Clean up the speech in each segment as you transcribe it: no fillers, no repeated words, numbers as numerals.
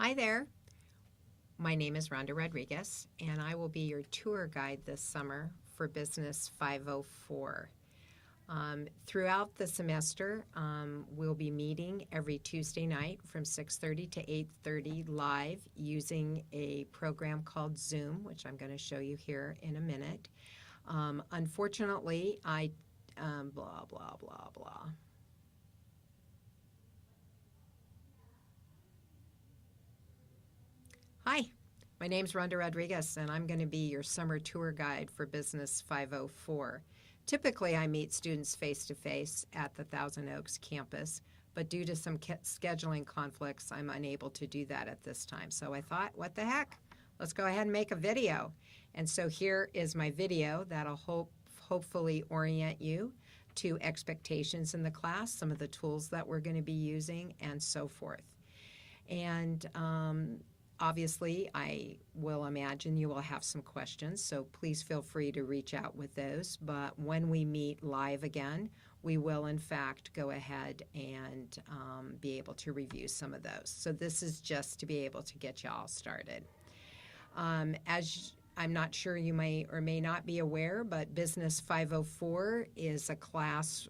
Hi there. My name is Rhonda Rodriguez, and I will be your tour guide this summer for Business 504. Throughout the semester, we'll be meeting every Tuesday night from 6:30 to 8:30 live using a program called Zoom, which I'm going to show you here in a minute. Unfortunately, blah, blah, blah, blah. Hi, my name's Rhonda Rodriguez, and I'm going to be your summer tour guide for Business 504. Typically, I meet students face-to-face at the Thousand Oaks campus, but due to some scheduling conflicts, I'm unable to do that at this time. So I thought, what the heck? Let's go ahead and make a video. And so here is my video that'll hopefully orient you to expectations in the class, some of the tools that we're going to be using, and so forth. And obviously, I will imagine you will have some questions, so please feel free to reach out with those. But when we meet live again, we will, in fact, go ahead and be able to review some of those. So this is just to be able to get you all started. As I'm not sure you may or may not be aware, but Business 504 is a class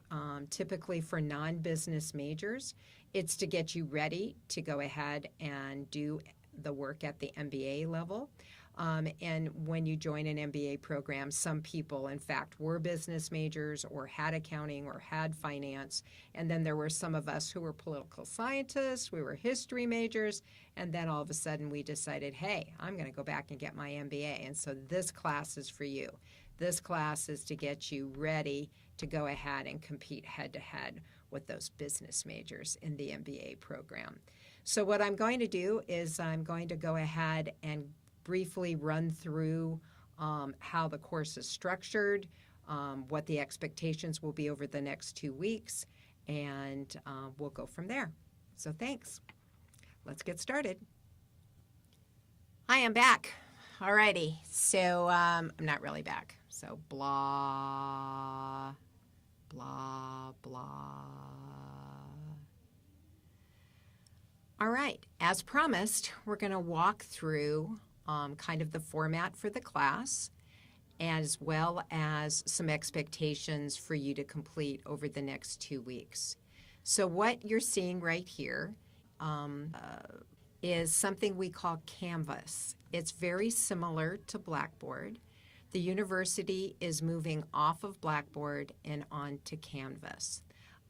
typically for non-business majors. It's to get you ready to go ahead and do the work at the MBA level. And when you join an MBA program, some people, in fact, were business majors or had accounting or had finance. And then there were some of us who were political scientists, we were history majors, and then all of a sudden we decided, hey, I'm going to go back and get my MBA. And so this class is for you. This class is to get you ready to go ahead and compete head-to-head with those business majors in the MBA program. So what I'm going to do is I'm going to go ahead and briefly run through how the course is structured, what the expectations will be over the next 2 weeks, and we'll go from there. So thanks. Let's get started. Hi, I'm back. Alrighty, so I'm not really back. So blah, blah, blah. All right, as promised, we're going to walk through kind of the format for the class, as well as some expectations for you to complete over the next 2 weeks. So what you're seeing right here is something we call Canvas. It's very similar to Blackboard. The university is moving off of Blackboard and onto Canvas.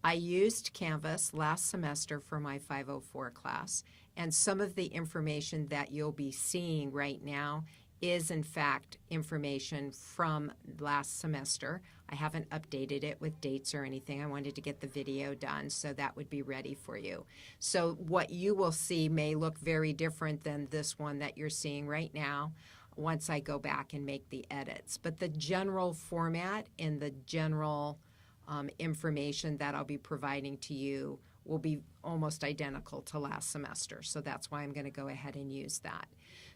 I used Canvas last semester for my 504 class, and some of the information that you'll be seeing right now is in fact information from last semester. I haven't updated it with dates or anything. I wanted to get the video done so that would be ready for you. So what you will see may look very different than this one that you're seeing right now once I go back and make the edits. But the general format and the general information that I'll be providing to you will be almost identical to last semester. So that's why I'm going to go ahead and use that.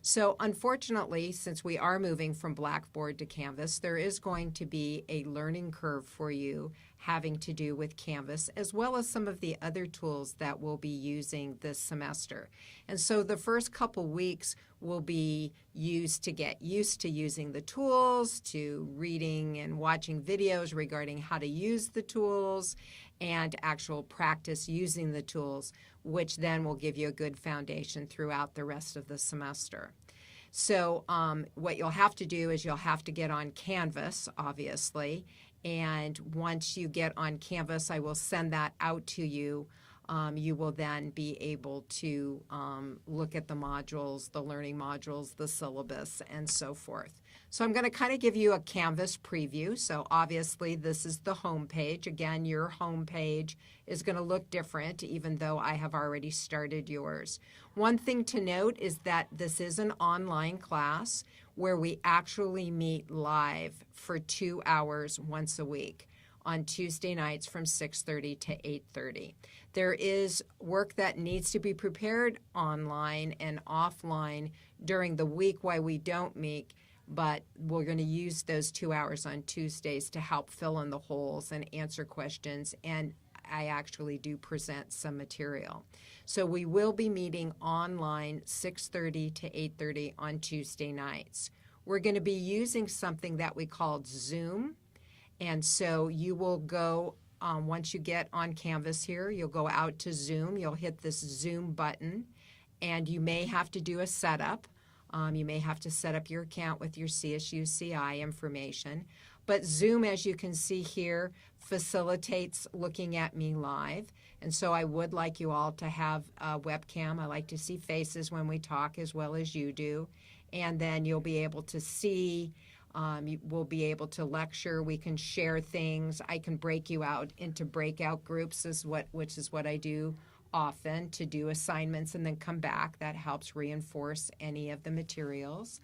So unfortunately, since we are moving from Blackboard to Canvas, there is going to be a learning curve for you having to do with Canvas, as well as some of the other tools that we'll be using this semester. And so the first couple weeks will be used to get used to using the tools, to reading and watching videos regarding how to use the tools, and actual practice using the tools, which then will give you a good foundation throughout the rest of the semester. So what you'll have to do is you'll have to get on Canvas, obviously, and once you get on Canvas, I will send that out to you. You will then be able to look at the modules, the learning modules, the syllabus, and so forth. So I'm going to kind of give you a Canvas preview. So obviously this is the home page. Again, your home page is going to look different, even though I have already started yours. One thing to note is that this is an online class where we actually meet live for 2 hours once a week on Tuesday nights from 6:30 to 8:30. There is work that needs to be prepared online and offline during the week while we don't meet, but we're going to use those 2 hours on Tuesdays to help fill in the holes and answer questions. And I actually do present some material. So we will be meeting online 6:30 to 8:30 on Tuesday nights. We're going to be using something that we call Zoom. And so you will go, once you get on Canvas here, you'll go out to Zoom. You'll hit this Zoom button, and you may have to do a setup. You may have to set up your account with your CSUCI information. But Zoom, as you can see here, facilitates looking at me live. And so I would like you all to have a webcam. I like to see faces when we talk as well as you do. And then you'll be able to see, we'll be able to lecture. We can share things. I can break you out into breakout groups, which is what I do often, to do assignments and then come back. That helps reinforce any of the materials.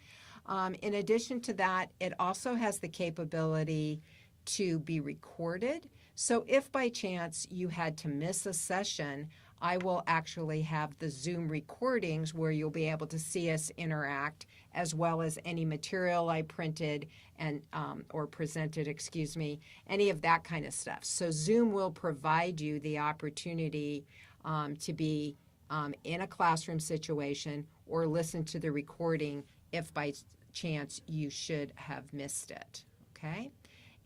In addition to that, it also has the capability to be recorded. So if by chance you had to miss a session, I will actually have the Zoom recordings where you'll be able to see us interact, as well as any material I printed and or presented, any of that kind of stuff. So Zoom will provide you the opportunity to be in a classroom situation or listen to the recording if by chance you should have missed it, okay?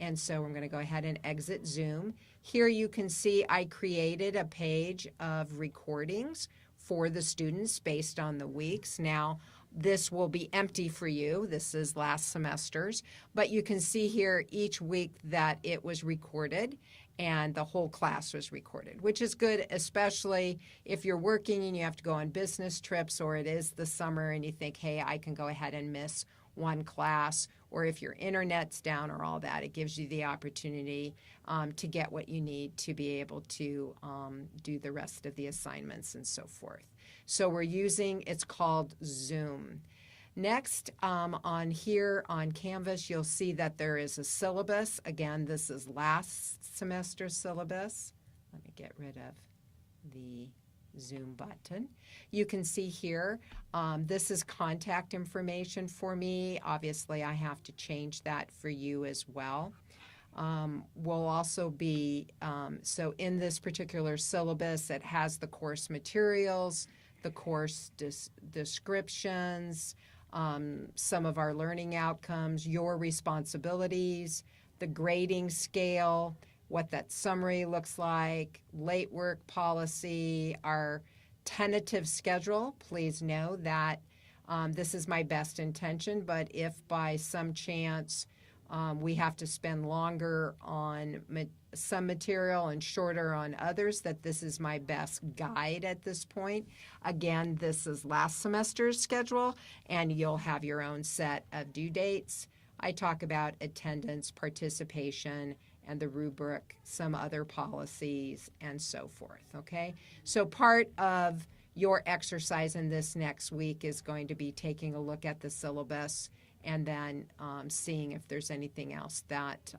And so I'm going to go ahead and exit Zoom. Here you can see I created a page of recordings for the students based on the weeks. Now, this will be empty for you. This is last semester's, but you can see here each week that it was recorded and the whole class was recorded, which is good, especially if you're working and you have to go on business trips, or it is the summer and you think, hey, I can go ahead and miss one class, or if your internet's down or all that, it gives you the opportunity to get what you need to be able to do the rest of the assignments and so forth. So we're using, it's called Zoom. Next, on here on Canvas, you'll see that there is a syllabus. Again, this is last semester's syllabus. Let me get rid of the Zoom button. You can see here, this is contact information for me. Obviously, I have to change that for you as well. Will also be, so in this particular syllabus, it has the course materials, the course descriptions, some of our learning outcomes, your responsibilities, the grading scale, what that summary looks like, late work policy, our tentative schedule. Please know that this is my best intention, but if by some chance we have to spend longer on some material and shorter on others, that this is my best guide at this point. Again, this is last semester's schedule, and you'll have your own set of due dates. I talk about attendance, participation, and the rubric, some other policies, and so forth, okay? So part of your exercise in this next week is going to be taking a look at the syllabus and then seeing if there's anything else that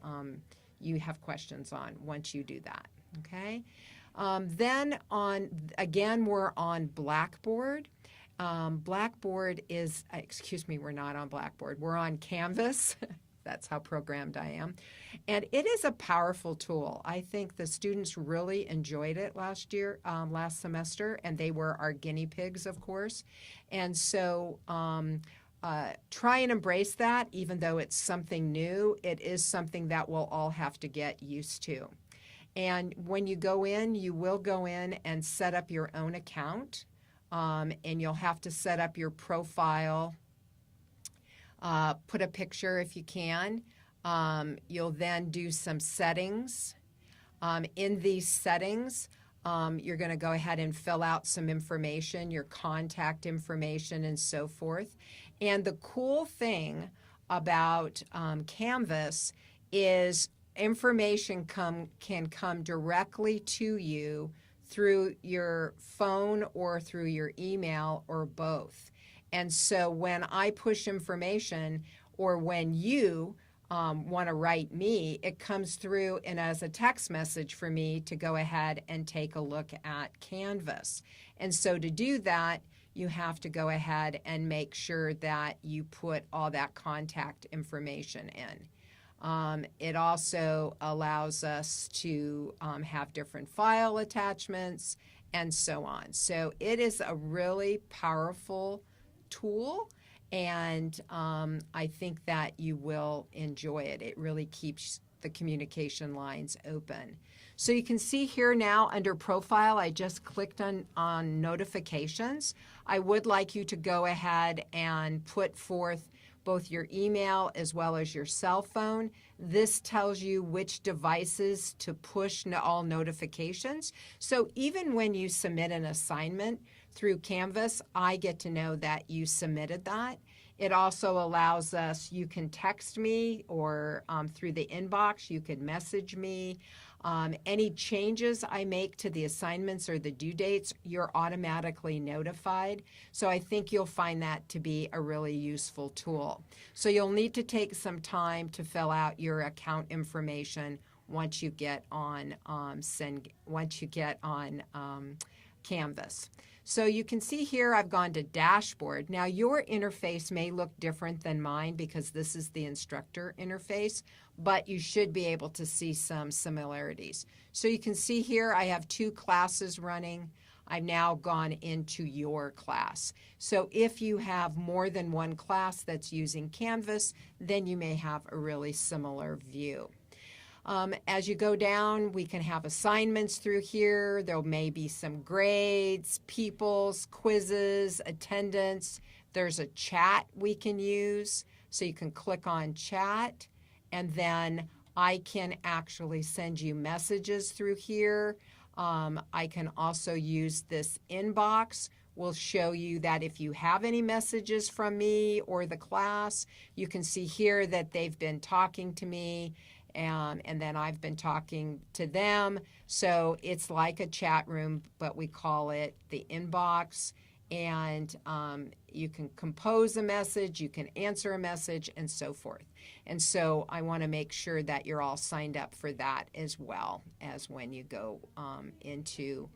you have questions on once you do that, okay? Then again, we're on Blackboard. Blackboard is, we're not on Blackboard. We're on Canvas. That's how programmed I am. And it is a powerful tool. I think the students really enjoyed it last semester, and they were our guinea pigs, of course. And so try and embrace that, even though it's something new. It is something that we'll all have to get used to. And when you go in, you will go in and set up your own account, and you'll have to set up your profile. Put a picture if you can. You'll then do some settings. In these settings, you're going to go ahead and fill out some information, your contact information and so forth. And the cool thing about Canvas is information can come directly to you through your phone or through your email or both. And so when I push information, or when you want to write me, it comes through and as a text message for me to go ahead and take a look at Canvas. And so to do that, you have to go ahead and make sure that you put all that contact information in. It also allows us to have different file attachments and so on. So it is a really powerful tool, and I think that you will enjoy it. It really keeps the communication lines open. So you can see here now under profile, I just clicked on notifications. I would like you to go ahead and put forth both your email as well as your cell phone. This tells you which devices to push all notifications. So even when you submit an assignment through Canvas, I get to know that you submitted that. It also allows us, you can text me or through the inbox, you can message me. Any changes I make to the assignments or the due dates, you're automatically notified. So I think you'll find that to be a really useful tool. So you'll need to take some time to fill out your account information once you get on Canvas. So you can see here I've gone to dashboard. Now your interface may look different than mine because this is the instructor interface, but you should be able to see some similarities. So you can see here I have 2 classes running. I've now gone into your class. So if you have more than one class that's using Canvas, then you may have a really similar view. As you go down, we can have assignments through here. There may be some grades, peoples, quizzes, attendance. There's a chat we can use. So you can click on chat, and then I can actually send you messages through here. I can also use this inbox. We'll show you that if you have any messages from me or the class, you can see here that they've been talking to me. And then I've been talking to them. So it's like a chat room, but we call it the inbox. And you can compose a message, you can answer a message, and so forth. And so I want to make sure that you're all signed up for that as well as when you go into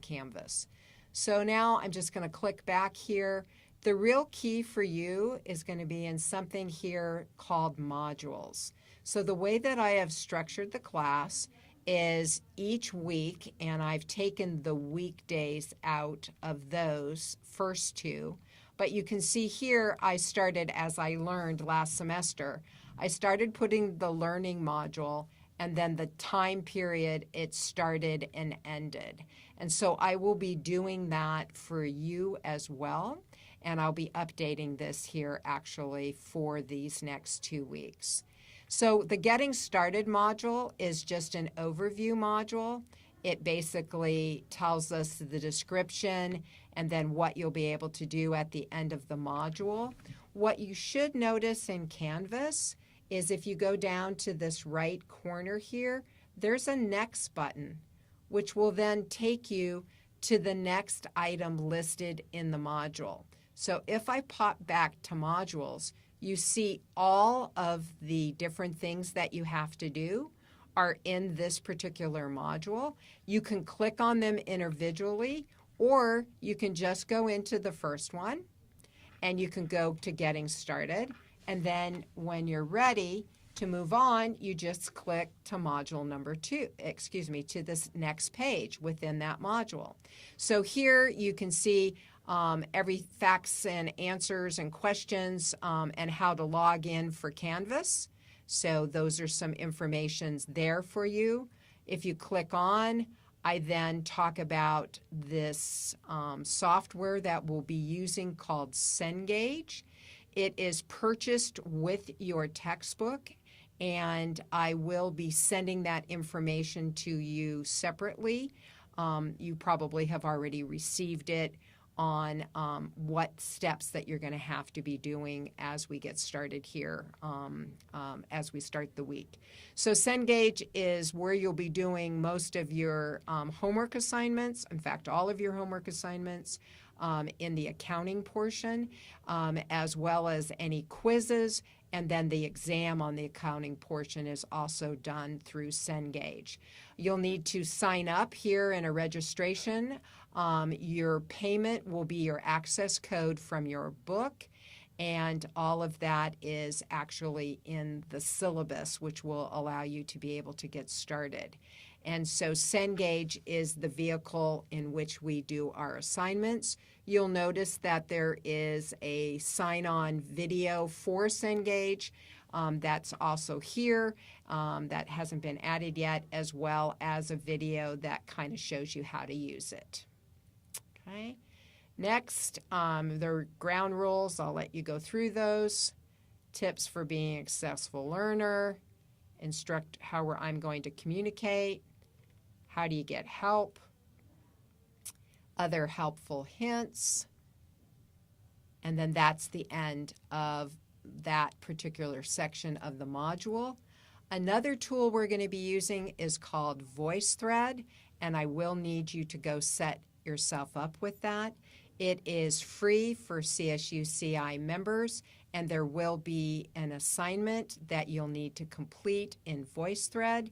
Canvas. So now I'm just going to click back here. The real key for you is going to be in something here called modules. So the way that I have structured the class is each week, and I've taken the weekdays out of those first 2. But you can see here I started, as I learned last semester, I started putting the learning module and then the time period it started and ended. And so I will be doing that for you as well. And I'll be updating this here actually for these next 2 weeks. So the Getting Started module is just an overview module. It basically tells us the description and then what you'll be able to do at the end of the module. What you should notice in Canvas is if you go down to this right corner here, there's a Next button, which will then take you to the next item listed in the module. So if I pop back to modules, you see all of the different things that you have to do are in this particular module. You can click on them individually, or you can just go into the first one and you can go to Getting Started. And then when you're ready to move on, you just click to module number 2, to this next page within that module. So here you can see every facts and answers and questions and how to log in for Canvas. So those are some informations there for you. If you click on, I then talk about this software that we'll be using called Cengage. It is purchased with your textbook, and I will be sending that information to you separately. You probably have already received it on what steps that you're going to have to be doing as we get started here, as we start the week. So Cengage is where you'll be doing most of your homework assignments, in fact, all of your homework assignments in the accounting portion, as well as any quizzes, and then the exam on the accounting portion is also done through Cengage. You'll need to sign up here in a registration. Your payment will be your access code from your book, And all of that is actually in the syllabus, which will allow you to be able to get started. And so Cengage is the vehicle in which we do our assignments. You'll notice that there is a sign-on video for Cengage. That's also here. That hasn't been added yet, as well as a video that kind of shows you how to use it. Okay. Next, the ground rules. I'll let you go through those. Tips for being a successful learner. Instruct how I'm going to communicate. How do you get help? Other helpful hints. And then that's the end of that particular section of the module. Another tool we're going to be using is called VoiceThread, and I will need you to go set yourself up with that. It is free for CSUCI members, and there will be an assignment that you'll need to complete in VoiceThread,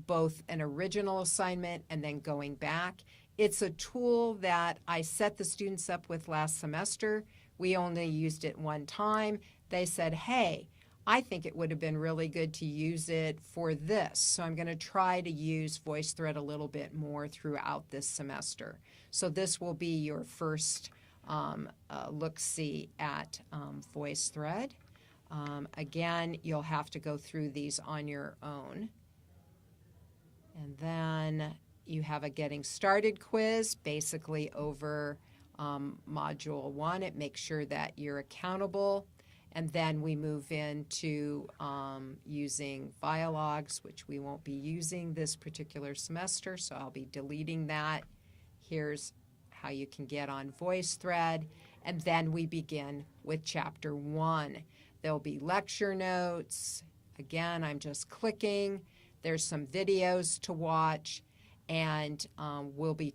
both an original assignment and then going back. It's a tool that I set the students up with last semester. We only used it one time. They said, hey, I think it would have been really good to use it for this. So I'm going to try to use VoiceThread a little bit more throughout this semester. So this will be your first look-see at VoiceThread. Again, you'll have to go through these on your own. And then you have a Getting Started quiz, basically over Module 1. It makes sure that you're accountable. And then we move into using Vialogs, which we won't be using this particular semester, so I'll be deleting that. Here's how you can get on VoiceThread. And then we begin with Chapter 1. There'll be lecture notes. Again, I'm just clicking. There's some videos to watch. And we'll be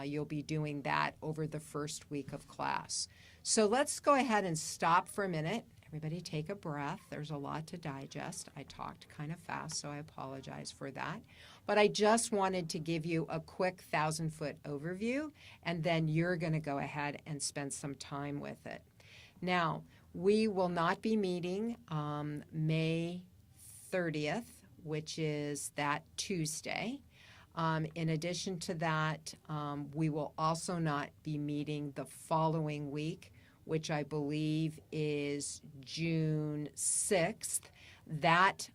you'll be doing that over the first week of class. So let's go ahead and stop for a minute. Everybody take a breath. There's a lot to digest. I talked kind of fast, so I apologize for that. But I just wanted to give you a quick 1,000-foot overview, and then you're going to go ahead and spend some time with it. Now, we will not be meeting May 30th, which is that Tuesday. In addition to that, we will also not be meeting the following week, which I believe is June 6th. That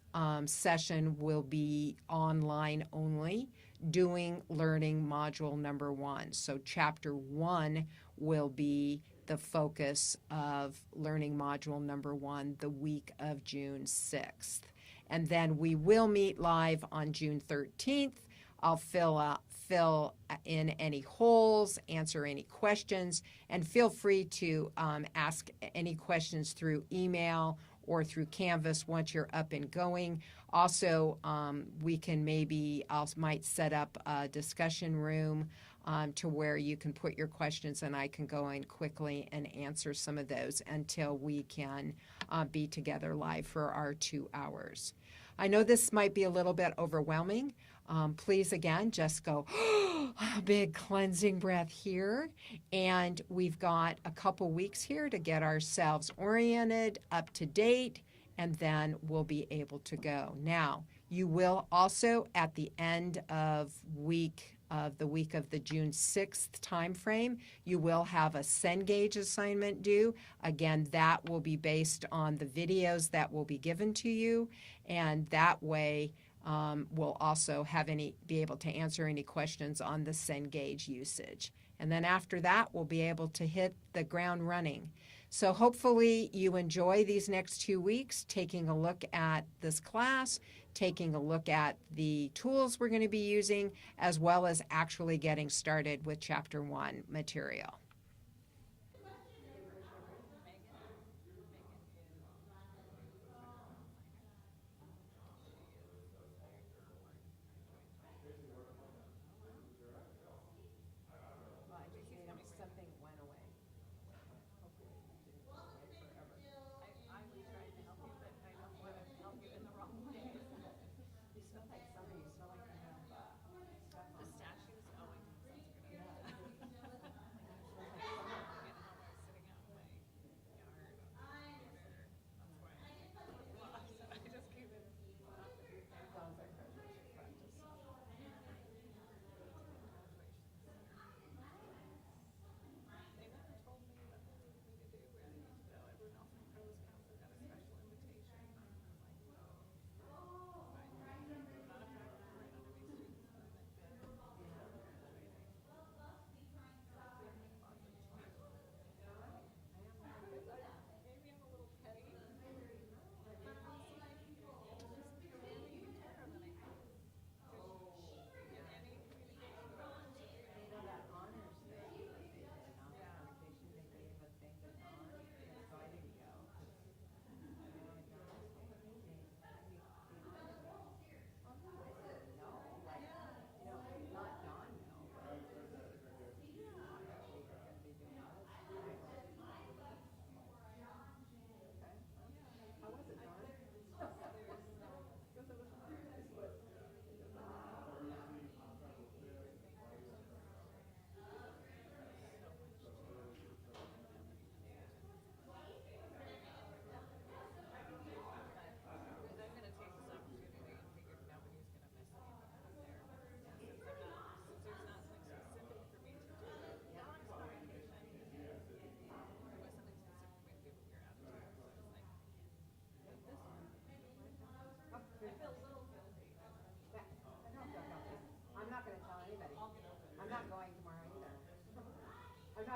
session will be online only, doing Learning Module number 1. So Chapter 1 will be the focus of Learning Module number 1 the week of June 6th. And then we will meet live on June 13th. I'll fill in any holes, answer any questions, and feel free to ask any questions through email or through Canvas once you're up and going. Also, we can might set up a discussion room to where you can put your questions and I can go in quickly and answer some of those until we can be together live for our 2 hours. I know this might be a little bit overwhelming. Please, again, just go a big cleansing breath here. And we've got a couple weeks here to get ourselves oriented, up to date, and then we'll be able to go. Now, you will also, at the end of the week of the June 6th timeframe, you will have a Cengage assignment due. Again, that will be based on the videos that will be given to you, and that way we'll also be able to answer any questions on the Cengage usage. And then after that, we'll be able to hit the ground running. So hopefully you enjoy these next 2 weeks, taking a look at this class, taking a look at the tools we're going to be using, as well as actually getting started with Chapter 1 material. Something went away.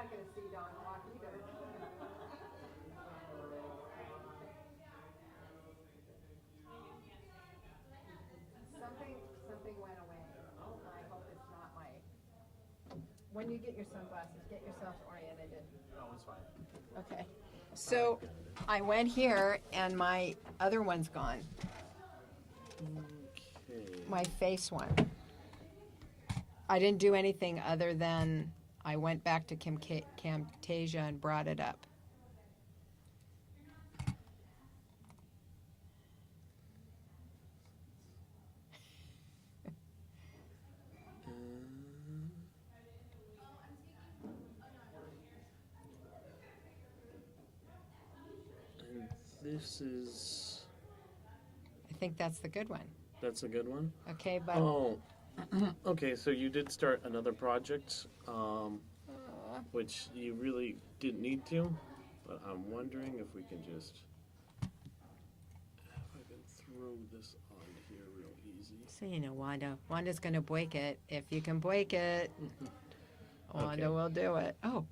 not going to see Don walk either. Something went away. I hope it's not my. When you get your sunglasses, get yourself oriented. No, it's fine. Okay. So I went here and my other one's gone. Okay. My face one. I didn't do anything other than I went back to Camtasia and brought it up. And this is, I think that's the good one. that's a good one. Okay, but Oh, okay. So you did start another project, which you really didn't need to, but I'm wondering if we can just, if I can throw this on here real easy. so you know, Wanda's going to break it. If you can break it, Wanda Okay. will do it. Oh, you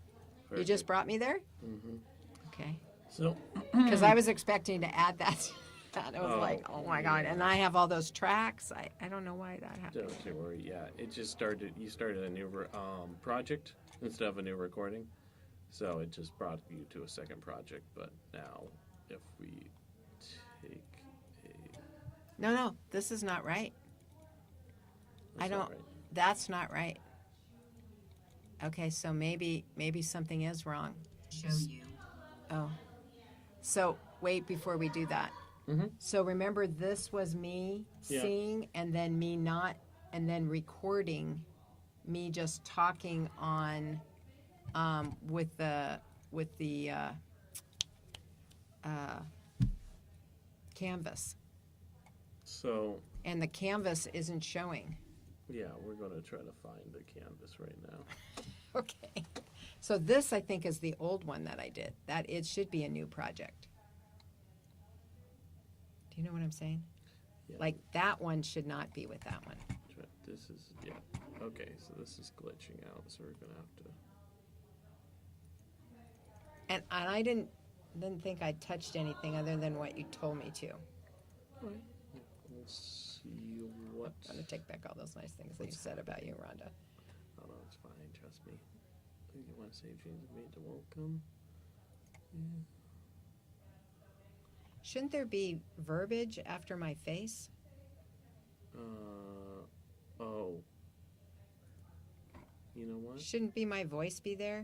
Perfect. just brought me there? Mhm. Okay. So, Because I was expecting to add that. I was Oh, like, oh my God. And I have all those tracks. I don't know why that happened. don't you worry. Yeah, it just started. You started a new project instead of a new recording, so it just brought you to a second project. But now, if we take a, No, this is not right. that's I not don't- right. That's not right. Okay, so maybe something is wrong. Show you. Oh. So wait before we do that. Mhm. So remember, this was me Yeah. seeing and then me not, and then recording me just talking on with the canvas. So And the canvas isn't showing. yeah, we're gonna try to find the canvas right now. Okay. So this, I think, is the old one that I did. That it should be a new project. Do you know what I'm saying? Yeah. Like that one should not be with that one. This is yeah. Okay, so this is glitching out, so we're gonna have to. And I didn't think I touched anything other than what you told me to. Let's see what. I'm gonna take back all those nice things that you said about you, Rhonda. Oh no, it's fine. Trust me. You want to save changes made to welcome? Yeah. Shouldn't there be verbiage after my face? Oh. You know what? Shouldn't be my voice be there?